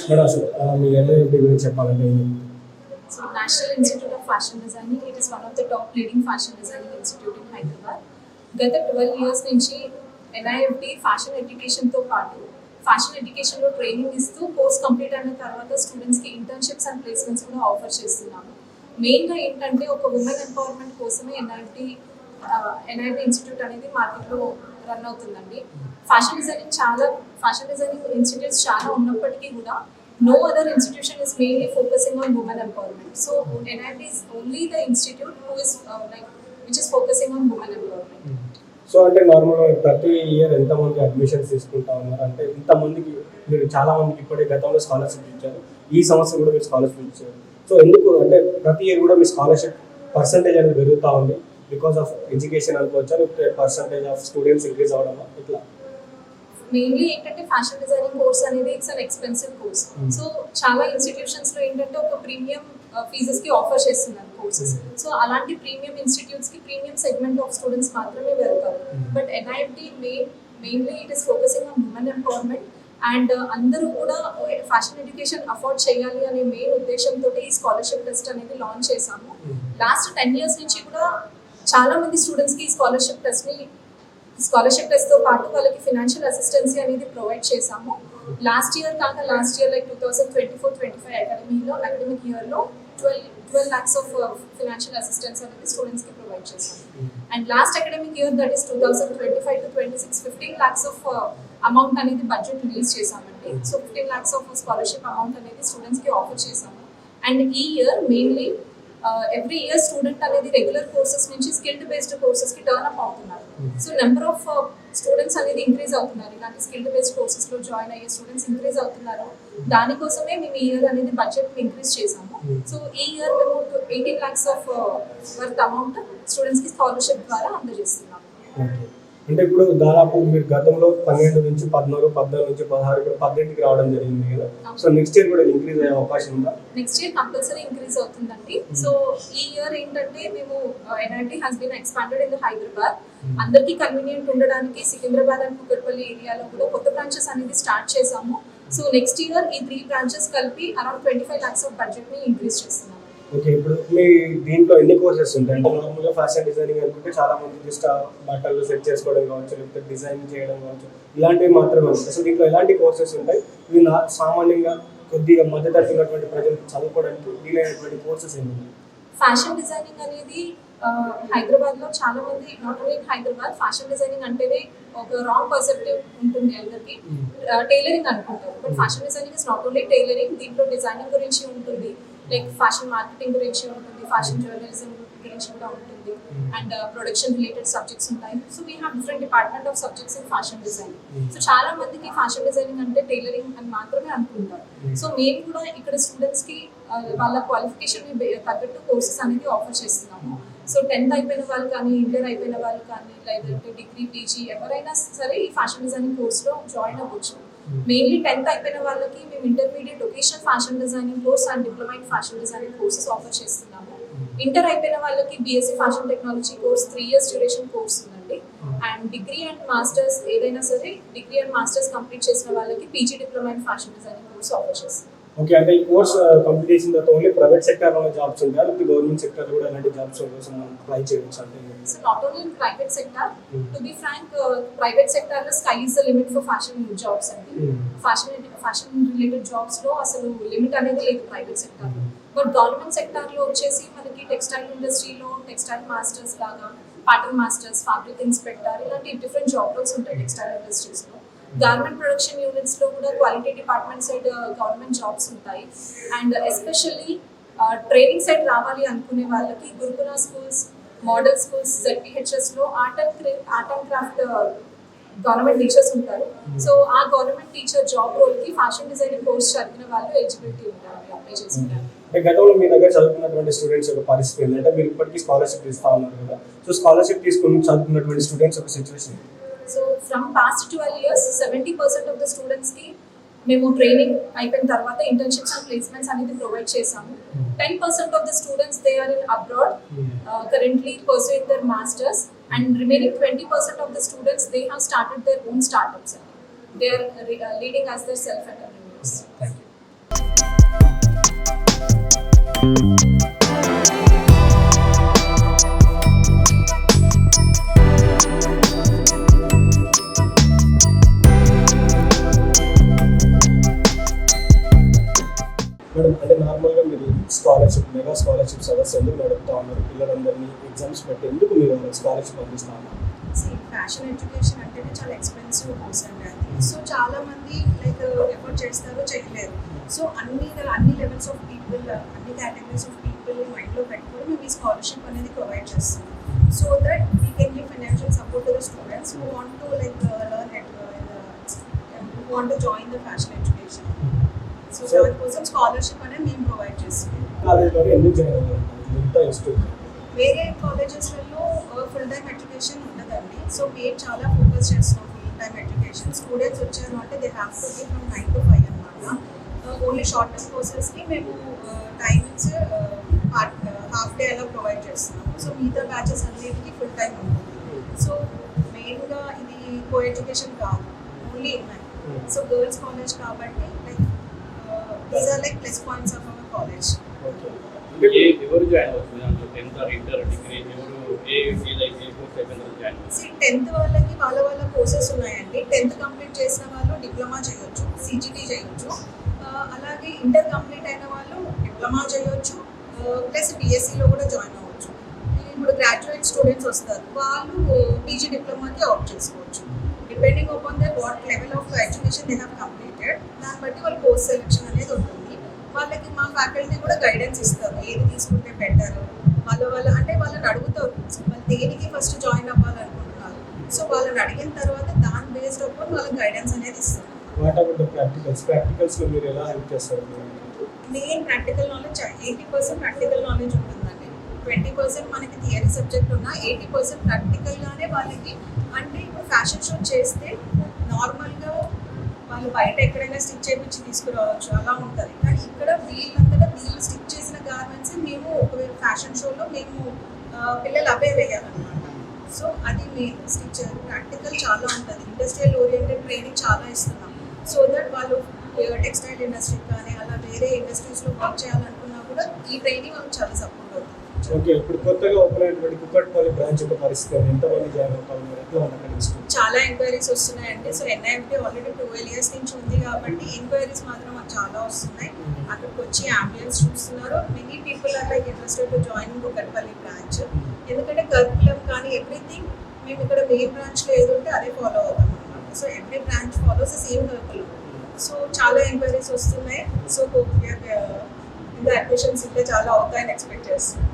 Madam అసలు మీ NIFT గురించి చెప్పాలంటే ఏం చెప్తారు? So, National Institute of Fashion Designing, it is one of the top leading fashion designing institute in Hyderabad. గత 12 years నుంచి ఎన్ఐఎఫ్టీ ఫ్యాషన్ ఎడ్యుకేషన్తో పాటు ఫ్యాషన్ ఎడ్యుకేషన్లో ట్రైనింగ్ ఇస్తూ కోర్స్ కంప్లీట్ అయిన తర్వాత స్టూడెంట్స్కి ఇంటర్న్షిప్స్ అండ్ ప్లేస్మెంట్స్ కూడా ఆఫర్ చేస్తున్నాము. మెయిన్గా ఏంటంటే ఒక ఉమెన్ ఎంపవర్మెంట్ కోసమే ఎన్ఐఎఫ్టీ ఇన్స్టిట్యూట్ అనేది మార్కెట్లో రన్ అవుతుందండి. ఫ్యాషన్ డిజైనింగ్ ఇన్స్టిట్యూట్స్ చాలా ఉన్నప్పటికీ కూడా no other institution is mainly focusing on women empowerment. So NIT is only the institute who is which is focusing on women empowerment. So అంటే నార్మల్గా ప్రతి ఇయర్ ఎంతమంది అడ్మిషన్స్ తీసుకుంటా ఉన్నారు? అంటే ఇంతమందికి మీరు చాలా మందికి ఇప్పుడే గతంలో స్కాలర్షిప్ ఇచ్చారు, ఈ సంవత్సరం కూడా మీరు స్కాలర్షిప్ ఇచ్చారు. సో ఎందుకు అంటే ప్రతి ఇయర్ కూడా మీ స్కాలర్షిప్ పర్సంటేజ్ అనేది పెరుగుతూ ఉంది? బికాస్ ఆఫ్ ఎడ్యుకేషన్ అనుకోవచ్చా, లేకపోతే పర్సంటేజ్ ఆఫ్ స్టూడెంట్స్ ఇంక్రీజ్ అవ్వడమా, ఇట్లా? మెయిన్లీ ఏంటంటే ఫ్యాషన్ డిజైనింగ్ కోర్స్ అనేది it's an expensive course. So చాలా ఇన్స్టిట్యూషన్స్లో ఏంటంటే ఒక ప్రీమియం ఫీజెస్కి ఆఫర్ చేస్తున్నారు కోర్సెస్. సో అలాంటి ప్రీమియం ఇన్స్టిట్యూట్స్కి ప్రీమియం సెగ్మెంట్ ఆఫ్ స్టూడెంట్స్ మాత్రమే వెళ్తారు. But NIFT mainly it is focusing on women empowerment and అందరూ కూడా ఫ్యాషన్ ఎడ్యుకేషన్ అఫోర్డ్ చేయాలి అనే మెయిన్ ఉద్దేశంతో ఈ స్కాలర్షిప్ టెస్ట్ అనేది లాంచ్ చేశాము. లాస్ట్ 10 years నుంచి కూడా చాలా మంది స్టూడెంట్స్కి ఈ స్కాలర్షిప్ టెస్ట్తో పాటు వాళ్ళకి ఫినాన్షియల్ అసిస్టెన్సీ అనేది ప్రొవైడ్ చేశాము. లాస్ట్ ఇయర్ లైక్ 2024-25 అకాడమిక్ ఇయర్లో 12 lakhs ఆఫ్ ఫినాన్షియల్ అసిస్టెన్స్ అనేది స్టూడెంట్స్కి ప్రొవైడ్ చేశాము. And last academic year that is 2025-26 15 lakhs of amount అనేది బడ్జెట్ రిలీజ్ చేశామండి. So 15 lakhs of scholarship amount అనేది స్టూడెంట్స్కి ఆఫర్ చేశాము. అండ్ ఈ year mainly every year student అనేది రెగ్యులర్ కోర్సెస్ నుంచి స్కిల్డ్ బేస్డ్ కోర్సెస్కి టర్న్ అప్ అవుతున్నారు. సో నెంబర్ ఆఫ్ స్టూడెంట్స్ అనేది ఇంక్రీజ్ అవుతున్నారు. ఇలాంటి స్కిల్డ్ బేస్డ్ కోర్సెస్లో జాయిన్ అయ్యే స్టూడెంట్స్ ఇంక్రీజ్ అవుతున్నారు. దానికోసమే మేము ఈ ఇయర్ అనేది బడ్జెట్ ఇంక్రీజ్ చేసాము. సో ఈ ఇయర్ మేము 18 lakhs ఆఫ్ వర్త్ అమౌంట్ స్టూడెంట్స్కి స్కాలర్షిప్ ద్వారా అందజేస్తున్నాము. అంటే ఇప్పుడు దాదాపు మీరు గతంలో 12 నుంచి 14, 14 నుంచి 16, 18కి రావడం జరిగింది కదా. సో నెక్స్ట్ ఇయర్ కూడా ఇంక్రీజ్ అయ్యే అవకాశం ఉందా? నెక్స్ట్ ఇయర్ కంపల్సరీ ఇంక్రీజ్ అవుతుందండి. సో ఈ ఇయర్ ఏంటంటే మేము NIT has been expanded in Hyderabad. అందరికీ కన్వీనియంట్ ఉండడానికి సికింద్రాబాద్ అండ్ కుకట్పల్లి ఏరియాలో కూడా కొత్త బ్రాంచెస్ అనేది స్టార్ట్ చేసాము. సో నెక్స్ట్ ఇయర్ ఈ 3 branches కలిపి అరౌండ్ 25 lakhs ఆఫ్ బడ్జెట్ని ఇంక్రీజ్ చేస్తున్నాము. ఓకే, ఇప్పుడు మీ దీంట్లో ఎన్ని కోర్సెస్ ఉంటాయి? అంటే నార్మల్గా ఫ్యాషన్ డిజైనింగ్ అనుకుంటే చాలా మంది జస్ట్ బట్టలు సెట్ చేసుకోవడం కావచ్చు, లేకపోతే డిజైన్ చేయడం కావచ్చు, ఇలాంటివి మాత్రమే ఉంటాయి. అసలు దీంట్లో ఎలాంటి కోర్సెస్ ఉంటాయి? ఇవి సామాన్యంగా కొద్దిగా మధ్యతరగతి ఉన్నటువంటి ప్రజలు చదువుకోవడానికి వీలైనటువంటి కోర్సెస్ ఏమి ఉన్నాయి? ఫ్యాషన్ డిజైనింగ్ అనేది హైదరాబాద్లో చాలా మంది, not only in Hyderabad, fashion designing అంటేనే ఒక రాంగ్ పర్సెప్టివ్ ఉంటుంది అందరికి. టైలరింగ్ అనుకుంటారు, but fashion designing is not only tailoring. దీంట్లో డిజైనింగ్ గురించి ఉంటుంది, లైక్ ఫ్యాషన్ మార్కెటింగ్ గురించి ఉంటుంది, ఫ్యాషన్ జర్నలిజం గురించి కూడా ఉంటుంది, అండ్ ప్రొడక్షన్ రిలేటెడ్ సబ్జెక్ట్స్ ఉంటాయి. So we have different department of subjects in fashion designing. So చాలా మందికి ఫ్యాషన్ డిజైనింగ్ అంటే టైలరింగ్ అని మాత్రమే అనుకుంటారు. సో మేము కూడా ఇక్కడ స్టూడెంట్స్కి వాళ్ళ క్వాలిఫికేషన్ తగ్గట్టు కోర్సెస్ అనేది ఆఫర్ చేస్తున్నాము. సో 10th అయిపోయిన వాళ్ళు కానీ, ఇంటర్ అయిపోయిన వాళ్ళు కానీ, లేదంటే డిగ్రీ, పీజీ ఎవరైనా సరే ఈ ఫ్యాషన్ డిజైనింగ్ కోర్స్లో జాయిన్ అవ్వచ్చు. మెయిన్లీ 10th అయిపోయిన వాళ్ళకి మేము intermediate vocational fashion designing course and diploma in fashion designing courses offer చేస్తున్నాము. ఇంటర్ అయిపోయిన వాళ్ళకి BSc fashion technology course 3 years duration course ఉందండి. అండ్ డిగ్రీ అండ్ మాస్టర్స్ ఏదైనా సరే డిగ్రీ అండ్ మాస్టర్స్ కంప్లీట్ చేసిన వాళ్ళకి PG diploma in fashion designing course offer చేస్తున్నాం. Okay, అంటే ఈ కోర్స్ కంప్లీట్ చేసిన తర్వాత ఓన్లీ ప్రైవేట్ సెక్టర్లో జాబ్స్ ఉంటాయి, లేకపోతే గవర్నమెంట్ సెక్టర్ కూడా అలాంటి జాబ్స్ కోసం మనం ట్రై చేయవచ్చు? అంటే so not only in private sector, to be frank, private సెక్టర్లో sky is the limit for fashion jobs అండి. ఫ్యాషన్ రిలేటెడ్ జాబ్స్లో అసలు లిమిట్ అనేది లేదు ప్రైవేట్ సెక్టర్లో. బట్ గవర్నమెంట్ సెక్టర్లో వచ్చేసి మనకి టెక్స్టైల్ ఇండస్ట్రీలో టెక్స్టైల్ మాస్టర్స్ లాగా, ప్యాటర్న్ మాస్టర్స్, ఫ్యాబ్రిక్ ఇన్స్పెక్టర్, ఇలాంటి డిఫరెంట్ జాబ్ రోల్స్ ఉంటాయి టెక్స్టైల్ ఇండస్ట్రీస్లో. గార్మెంట్ ప్రొడక్షన్ యూనిట్స్లో కూడా quality department side government jobs ఉంటాయి. అండ్ ఎస్పెషల్లీ ట్రైనింగ్ సైడ్ రావాలి అనుకునే వాళ్ళకి గురుకుల స్కూల్స్, మోడల్ స్కూల్స్, ZPHSలో art and craft government teachers ఉంటారు. సో ఆ గవర్నమెంట్ టీచర్ జాబ్ రోల్కి ఫ్యాషన్ డిజైనింగ్ కోర్స్ చదివిన వాళ్ళు ఎలిజిబిలిటీ ఉంటారు, అప్లై చేసుకుంటారు. గతంలో మీ దగ్గర చదువుకున్నటువంటి స్టూడెంట్స్ యొక్క పరిస్థితి ఏంటంటే, మీరు ఇప్పటికీ స్కాలర్షిప్ ఇస్తా ఉన్నారు కదా. సో స్కాలర్షిప్ తీసుకుని చదువుకున్నటువంటి స్టూడెంట్స్ యొక్క situation? So from past 12 years 70% of the స్టూడెంట్స్కి మేము ట్రైనింగ్ అయిపోయిన తర్వాత ఇంటర్న్షిప్స్ అండ్ ప్లేస్మెంట్స్ అనేది ప్రొవైడ్ చేసాము. 10% of the students they are in abroad currently pursuing their masters, and remaining 20% of the students they have started their own startups. They are leading as their self-entrepreneurs. Thank you. Madam అంటే నార్మల్గా మీరు mega scholarship సదస్సు ఎందుకు నడుపుతా ఉన్నారు? పిల్లలందరినీ exams పెట్టి ఎందుకు మీరు స్కాలర్షిప్ అందిస్తా ఉన్నారు? ఫ్యాషన్ ఎడ్యుకేషన్ అంటేనే చాలా ఎక్స్పెన్సివ్ కోర్స్ అండి అది. సో చాలా మంది లైక్ ఎఫర్ట్ చేస్తారో చేయలేరు. సో అన్ని లెవెల్స్ ఆఫ్ పీపుల్, అన్ని కేటగిరీస్ ఆఫ్ పీపుల్ మైండ్లో పెట్టుకొని మేము ఈ స్కాలర్షిప్ అనేది ప్రొవైడ్ చేస్తాం. So that we can give financial support to the students who want to like learn it, who want to join the fashion education. So దానికోసం scholarship అనేది మేము ప్రొవైడ్ చేస్తాం. కాలేజ్లో ఎందుకు జాయిన్ అవ్వాలి? మిగతా ఇన్స్టిట్యూట్ వేరే కాలేజెస్లలో ఫుల్ టైమ్ ఎడ్యుకేషన్ ఉండదండి. సో మేము చాలా ఫోకస్ చేస్తున్నాం ఫుల్ టైమ్ ఎడ్యుకేషన్. స్టూడెంట్స్ వచ్చారు అంటే they have to be from 9 to 5 అనమాట. ఓన్లీ షార్ట్ టర్మ్ కోర్సెస్కి మేము టైమింగ్స్ హాఫ్ డే అలా ప్రొవైడ్ చేస్తున్నాము. సో మిగతా బ్యాచెస్ అన్నిటికీ ఫుల్ టైం ఉంటుంది. సో మెయిన్గా ఇది కో ఎడ్యుకేషన్ కాదు, only women. So girls college కాబట్టి like these are like plus points of our college. ఎవరు జాయిన్ అవుతుంది దాంట్లో? 10th ఆర్ ఇంటర్ డిగ్రీ ఎవరు ఏ కోర్స్ అయిపోయిన జాయిన్ అవుతుంది? 10th వాళ్ళకి వాళ్ళ కోర్సెస్ ఉన్నాయండి. 10th కంప్లీట్ చేసిన వాళ్ళు డిప్లొమా చేయొచ్చు, సిజిటి చేయొచ్చు. అలాగే ఇంటర్ కంప్లీట్ అయిన వాళ్ళు డిప్లొమా చేయొచ్చు, ప్లస్ బిఎస్సిలో కూడా జాయిన్ అవ్వచ్చు. ఇప్పుడు గ్రాడ్యుయేట్ స్టూడెంట్స్ వస్తారు, వాళ్ళు పీజీ డిప్లొమాకి ఆప్ట్ చేసుకోవచ్చు. Depending upon the what level of education they have completed, దాన్ని బట్టి వాళ్ళ కోర్స్ సెలెక్షన్ అనేది ఉంటుంది. వాళ్ళకి మా ఫ్యాకల్టీ కూడా గైడెన్స్ ఇస్తారు, ఏది తీసుకుంటే బెటర్. అంటే వాళ్ళని అడుగుతారు వాళ్ళు దేనికి ఫస్ట్ జాయిన్ అవ్వాలనుకుంటున్నారు. సో వాళ్ళని అడిగిన తర్వాత దాని బేస్డ్ అప్పుడు వాళ్ళకి గైడెన్స్ అనేది ఇస్తారు. వాట్ అబౌట్ ద ప్రాక్టికల్స్లో మీరు ఎలా హెల్ప్ చేస్తారు? Main practical knowledge 80% practical knowledge ఉంటుందండి. 20% మనకి థియరీ సబ్జెక్ట్ ఉన్నా 80% ప్రాక్టికల్గానే వాళ్ళకి. అంటే ఇప్పుడు ఫ్యాషన్ షో చేస్తే నార్మల్గా వాళ్ళు బయట ఎక్కడైనా స్టిచ్ చేయించి తీసుకురావచ్చు, అలా ఉంటుంది. కానీ ఇక్కడ వీళ్ళు స్టిచ్ చేసిన గార్మెంట్స్ మేము ఒకవేళ ఫ్యాషన్ షోలో మేము పిల్లలు అవే వేయాలన్నమాట. సో అది మెయిన్ స్టిచ్ ప్రాక్టికల్ చాలా ఉంటుంది. ఇండస్ట్రియల్ ఓరియంటెడ్ ట్రైనింగ్ చాలా ఇస్తున్నాం. సో దట్ వాళ్ళు టెక్స్టైల్ ఇండస్ట్రీ కానీ అలా వేరే ఇండస్ట్రీస్లో వర్క్ చేయాలనుకున్నా కూడా ఈ ట్రైనింగ్ వాళ్ళకి చాలా సపోర్ట్ అవుతుంది. ఓకే, ఇప్పుడు కొత్తగా ఓపెన్ అయినటువంటి కుక్కట్పల్లి బ్రాంచ్ యొక్క పరిస్థితి ఎంతమంది జాయిన్ అవుతారు? ఎట్లా ఉంది? చాలా ఎంక్వైరీస్ వస్తున్నాయండి. సో ఎన్ఐఎఫ్టీ ఆల్రెడీ 12 years నుంచి ఉంది కాబట్టి ఎంక్వైరీస్ మాత్రం మాకు చాలా వస్తున్నాయి. అక్కడికి వచ్చి అంబియన్స్ చూస్తున్నారు. Many people are like interested to join Kukatpally branch. ఎందుకంటే కరికులం కానీ ఎవ్రీథింగ్ మేము ఇక్కడ మెయిన్ బ్రాంచ్లో ఏది ఉంటే అదే ఫాలో అవుతాం అనమాట. So every branch follows same curriculum. So చాలా ఎంక్వైరీస్ వస్తున్నాయి. సో ఇంకా అడ్మిషన్స్ ఇంకా చాలా అవుతాయని ఎక్స్పెక్ట్ చేస్తున్నాం.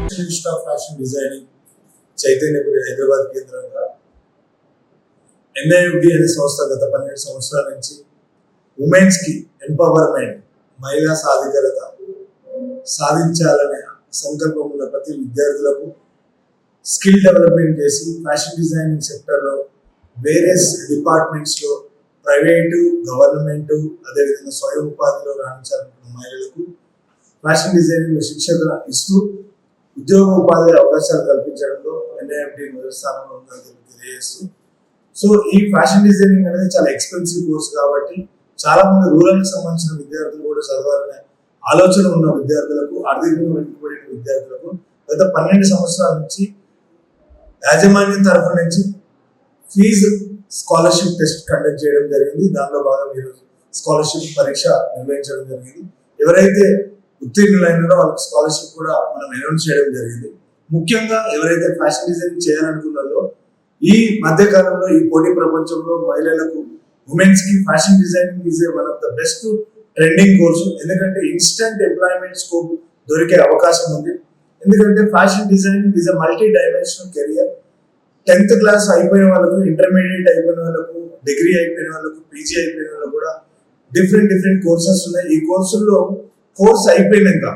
Institute of fashion designing Chaitanyapuri Hyderabad కేంద్రంగా ఎన్ఐఎఫ్డి అనే సంస్థ గత 12 సంవత్సరాల నుంచి ఉమెన్స్కి ఎంపవర్మెంట్, మహిళా సాధికారత సాధించాలనే సంకల్పం ఉన్న ప్రతి విద్యార్థులకు స్కిల్ డెవలప్మెంట్ చేసి ఫ్యాషన్ డిజైనింగ్ సెక్టర్లో వేరియస్ డిపార్ట్మెంట్స్లో ప్రైవేటు, గవర్నమెంటు, అదేవిధంగా స్వయం ఉపాధిలో రాణించాలనుకున్న మహిళలకు ఫ్యాషన్ డిజైనింగ్ శిక్షణ ఇస్తూ ఉద్యోగ ఉపాధి అవకాశాలు కల్పించడంలో ఎన్ఐఎఫ్డి మొదటి స్థానంలో ఉందని తెలియజేస్తూ, సో ఈ ఫ్యాషన్ డిజైనింగ్ అనేది చాలా ఎక్స్పెన్సివ్ కోర్స్ కాబట్టి చాలా మంది రూరల్కి సంబంధించిన విద్యార్థులు కూడా చదవాలనే ఆలోచన ఉన్న విద్యార్థులకు, ఆర్థికంగా వెనుకబడిన విద్యార్థులకు గత 12 సంవత్సరాల నుంచి యాజమాన్యం తరఫు నుంచి ఫీజు స్కాలర్షిప్ టెస్ట్ కండక్ట్ చేయడం జరిగింది. దానిలో భాగంగా ఈరోజు స్కాలర్షిప్ పరీక్ష నిర్వహించడం జరిగింది. ఎవరైతే ఉత్తీర్ణులైనారో వాళ్ళకి స్కాలర్షిప్ కూడా మనం అనౌన్స్ చేయడం జరిగింది. ముఖ్యంగా ఎవరైతే ఫ్యాషన్ డిజైనింగ్ చేయాలనుకున్నారో ఈ మధ్యకాలంలో ఈ పోటీ ప్రపంచంలో మహిళలకు, ఉమెన్స్ కి fashion designing is one of the best trending course. ఎందుకంటే ఇన్స్టెంట్ ఎంప్లాయ్మెంట్ స్కోప్ దొరికే అవకాశం ఉంది. ఎందుకంటే fashion designing is a multi dimensional career. 10th class అయిపోయిన వాళ్ళకు, ఇంటర్మీడియట్ అయిపోయిన వాళ్ళకు, డిగ్రీ అయిపోయిన వాళ్ళకు, పీజీ అయిపోయిన వాళ్ళకు కూడా డిఫరెంట్ కోర్సెస్ ఉన్నాయి. ఈ కోర్సుల్లో కోర్స్ అయిపోయినాక,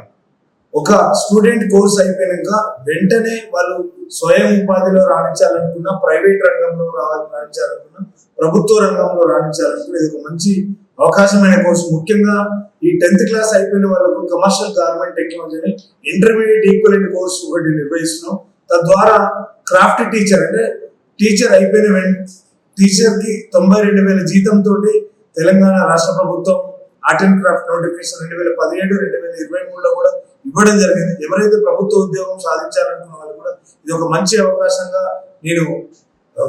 ఒక స్టూడెంట్ కోర్స్ అయిపోయినాక వెంటనే వాళ్ళు స్వయం ఉపాధిలో రాణించాలనుకున్నా, ప్రైవేట్ రంగంలో రాణించాలనుకున్నా, ప్రభుత్వ రంగంలో రాణించాలనుకున్నా ఇది ఒక మంచి అవకాశమైన కోర్సు. ముఖ్యంగా ఈ 10th క్లాస్ అయిపోయిన వాళ్ళకు కమర్షియల్ గార్మెంట్ టెక్నాలజీ అని ఇంటర్మీడియట్ ఈక్వలెంట్ కోర్సు ఒకటి నిర్వహిస్తున్నాం. తద్వారా క్రాఫ్ట్ టీచర్ అంటే టీచర్ అయిపోయిన టీచర్కి 92,000 జీతంతో తెలంగాణ రాష్ట్ర ప్రభుత్వం ఆర్ట్ అండ్ క్రాఫ్ట్ నోటిఫికేషన్ 2017-2023లో కూడా ఇవ్వడం జరిగింది. ఎవరైతే ప్రభుత్వ ఉద్యోగం సాధించాలనుకున్న వాళ్ళు కూడా ఇది ఒక మంచి అవకాశంగా నేను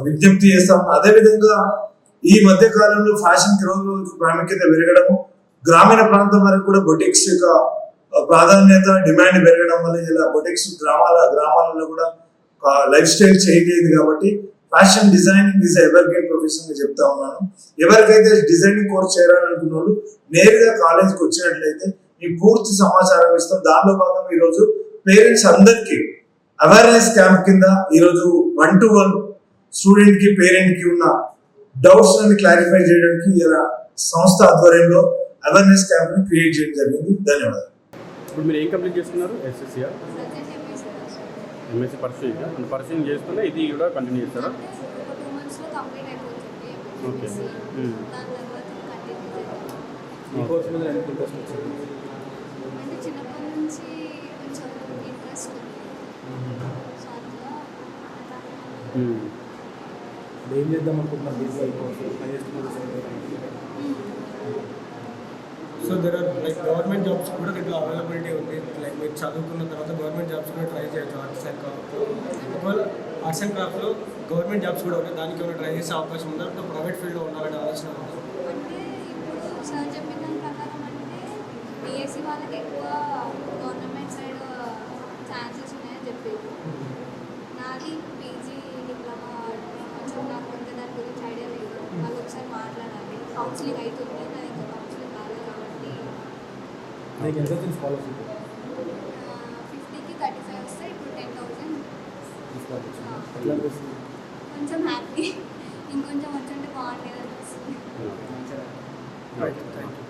విజ్ఞప్తి చేస్తాను. అదేవిధంగా ఈ మధ్య కాలంలో ఫ్యాషన్ కి రోజు రోజుకు ప్రాముఖ్యత పెరగడము, గ్రామీణ ప్రాంతం వరకు కూడా బొటిక్స్ యొక్క ప్రాధాన్యత డిమాండ్ పెరగడం వల్ల ఇలా బొటిక్స్ గ్రామాలలో కూడా లైఫ్ స్టైల్ చేంజ్ అయింది. కాబట్టి fashion designing is ever green profession గా చెప్తా ఉన్నాను. ఎవరికైతే డిజైనింగ్ కోర్స్ చేయాలనుకున్న వాళ్ళు నేరుగా కాలేజీకి వచ్చినట్లయితే మీ పూర్తి సమాచారం ఇస్తాం. దానిలో భాగంగా ఈరోజు పేరెంట్స్ అందరికీ అవేర్నెస్ క్యాంప్ కింద ఈరోజు 1-to-1 స్టూడెంట్ కి పేరెంట్ కి ఉన్న డౌట్స్ అన్ని క్లారిఫై చేయడానికి ఇలా సంస్థ ఆధ్వర్యంలో అవేర్నెస్ క్యాంప్ ని క్రియేట్ చేయడం జరిగింది. ధన్యవాదాలు. ఇప్పుడు మీరు ఏం కంప్లీట్ చేసుకున్నారు? ఎస్ఎస్సీఆర్ ఎంఎస్సీ పర్సూయింగ్ చేస్తుంటే ఇది కూడా కంటిన్యూ చేస్తారా? ఓకే. ఈ కోర్స్ మీద ఎంత ఇంట్రెస్ట్ వచ్చింది? అంటే చిన్నప్పటి నుంచి కొంచెం ఇంట్రెస్ట్ ఏం చేద్దాం అనుకుంటున్నారు దీంట్లో ఈ course so there are like government jobs కూడా దీంట్లో అవైలబిలిటీ ఉంది. లైక్ మీరు చదువుకున్న తర్వాత గవర్నమెంట్ జాబ్స్ కూడా ట్రై చేయొచ్చు ఆర్ట్స్ అండ్ క్రాఫ్ట్లో. ఒకవేళ ఆర్ట్స్ అండ్ క్రాఫ్ట్లో గవర్నమెంట్ జాబ్స్ కూడా ఉంటాయి, దానికి ఏమైనా ట్రై చేసే అవకాశం ఉందా? అంటే ప్రైవేట్ ఫీల్డ్లో ఉండాలని ఆలోచన ఉంది. అంటే ఇప్పుడు సార్ చెప్పిన దాని ప్రకారం అంటే బీఎస్సీ వాళ్ళకి ఎక్కువ గవర్నమెంట్ సైడ్ ఛాన్సెస్ ఉన్నాయని చెప్పారు. నాది పీజీ డిప్లొమా కొంచెం నాకు ఇంకా దాని గురించి ఐడియా లేదు. వాళ్ళు ఒకసారి మాట్లాడాలి. కౌన్సిలింగ్ అవుతుంది, నాది ఇంకా కౌన్సిలింగ్ కాలేదు కాబట్టి మీకు ఎంత వచ్చింది స్కాలర్షిప్? 50కి 35 వస్తే ఇప్పుడు 10,000. ఎట్లా అనిపిస్తుంది? కొంచెం హ్యాపీ, ఇంకొంచెం వచ్చుంటే బాగుండేది అనిపిస్తుంది. Right, thank you.